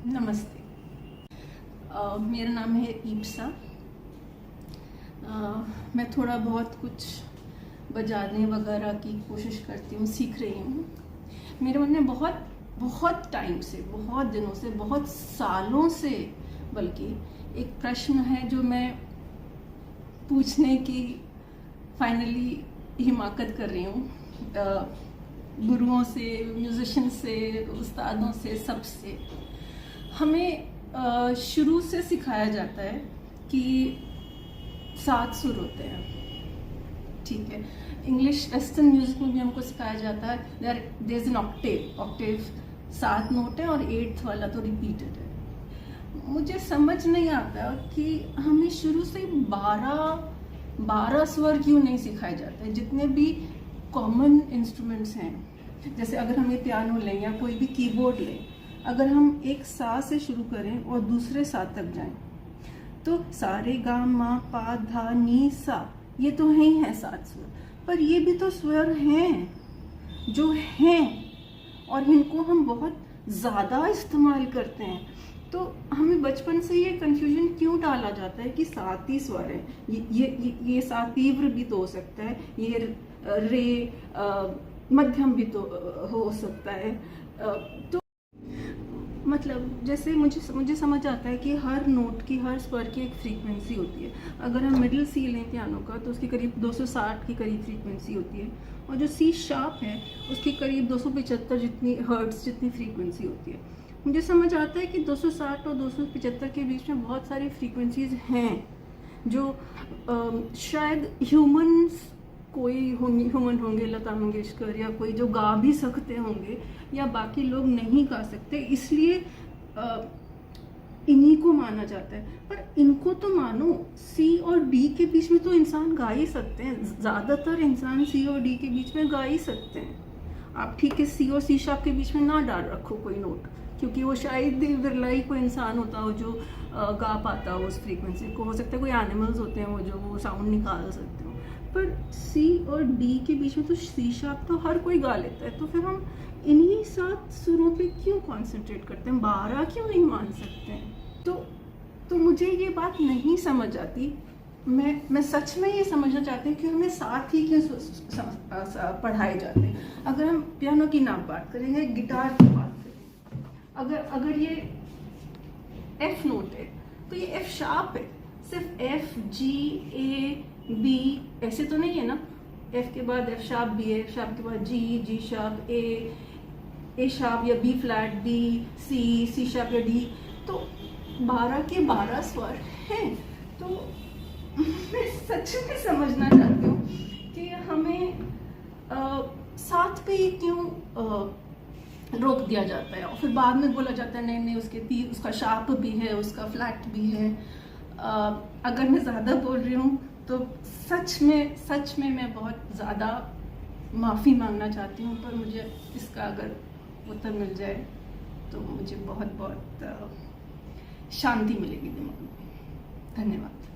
नमस्ते। मेरा नाम है ईप्सा। मैं थोड़ा बहुत कुछ बजाने वगैरह की कोशिश करती हूँ, सीख रही हूँ। मेरे मन में बहुत बहुत टाइम से, बहुत दिनों से, बहुत सालों से बल्कि एक प्रश्न है जो मैं पूछने की फाइनली हिमाकत कर रही हूँ, गुरुओं से, म्यूजिशियन से, उस्तादों से, सबसे। हमें शुरू से सिखाया जाता है कि 7 सुर होते हैं, ठीक है। इंग्लिश वेस्टर्न म्यूजिक में भी हमको सिखाया जाता है there is an octave 7 note है और 8th वाला तो रिपीटेड है। मुझे समझ नहीं आता कि हमें शुरू से 12 स्वर क्यों नहीं सिखाए जाते हैं। जितने भी कॉमन इंस्ट्रूमेंट्स हैं, जैसे अगर हम ये पियानो लें या कोई भी कीबोर्ड लें, अगर हम एक सा से शुरू करें और दूसरे सा तक जाएं तो सा रे गा मा पा धा नी सा, ये तो है ही है 7 स्वर, पर ये भी तो स्वर हैं जो हैं और इनको हम बहुत ज़्यादा इस्तेमाल करते हैं। तो हमें बचपन से ये कंफ्यूजन क्यों डाला जाता है कि 7 ही स्वर है, ये 7 तीव्र भी तो हो सकता है, ये रे मध्यम भी तो हो सकता है। तो मतलब जैसे मुझे समझ आता है कि हर नोट की, हर स्वर की एक फ्रीक्वेंसी होती है। अगर हम मिडिल सी लें पियानो का तो उसकी करीब 260 की करीब फ्रीक्वेंसी होती है, और जो सी शार्प है उसकी करीब 275 जितनी हर्ट्ज जितनी फ्रीक्वेंसी होती है। मुझे समझ आता है कि 260 और 275 के बीच में बहुत सारी फ्रीक्वेंसीज हैं जो शायद कोई ह्यूमन होंगे, लता मंगेशकर या कोई जो गा भी सकते होंगे या बाकी लोग नहीं गा सकते, इसलिए इन्हीं को माना जाता है। पर इनको तो मानो, सी और डी के बीच में तो इंसान गा ही सकते हैं। ज़्यादातर इंसान सी और डी के बीच में गा ही सकते हैं। आप ठीक है सी और सी शार्प के बीच में ना डाल रखो कोई नोट, क्योंकि वो शायद बिरला ही कोई इंसान होता हो जो गा पाता हो उस फ्रीक्वेंसी को। हो सकता है कोई एनिमल्स होते हैं वो जो वो साउंड निकाल सकते हो, पर सी और डी के बीच में तो सी शार्प तो हर कोई गा लेता है। तो फिर हम इन्हीं 7 सुरों पे क्यों कॉन्सेंट्रेट करते हैं, 12 क्यों नहीं मान सकते हैं? तो मुझे ये बात नहीं समझ आती। मैं सच में ये समझना चाहती हूँ कि हमें 7 ही क्यों पढ़ाए जाते हैं। अगर हम पियानो की ना बात करेंगे, गिटार की बात करें, अगर ये एफ नोट है तो ये एफ शार्प है, सिर्फ एफ जी ए बी ऐसे तो नहीं है ना। एफ के बाद एफ शार्प बी है, एफ शार्प के बाद जी शार्प ए शार्प या B flat B, C sharp या डी। तो 12 के 12 स्वर हैं। तो मैं सच में समझना चाहती हूँ कि हमें 7 पे ही क्यों रोक दिया जाता है, और फिर बाद में बोला जाता है नहीं उसका शार्प भी है, उसका फ्लैट भी है। अगर मैं ज़्यादा बोल रही हूँ तो सच में मैं बहुत ज़्यादा माफ़ी मांगना चाहती हूँ, पर मुझे इसका अगर उत्तर मिल जाए तो मुझे बहुत शांति मिलेगी दिमाग में। धन्यवाद।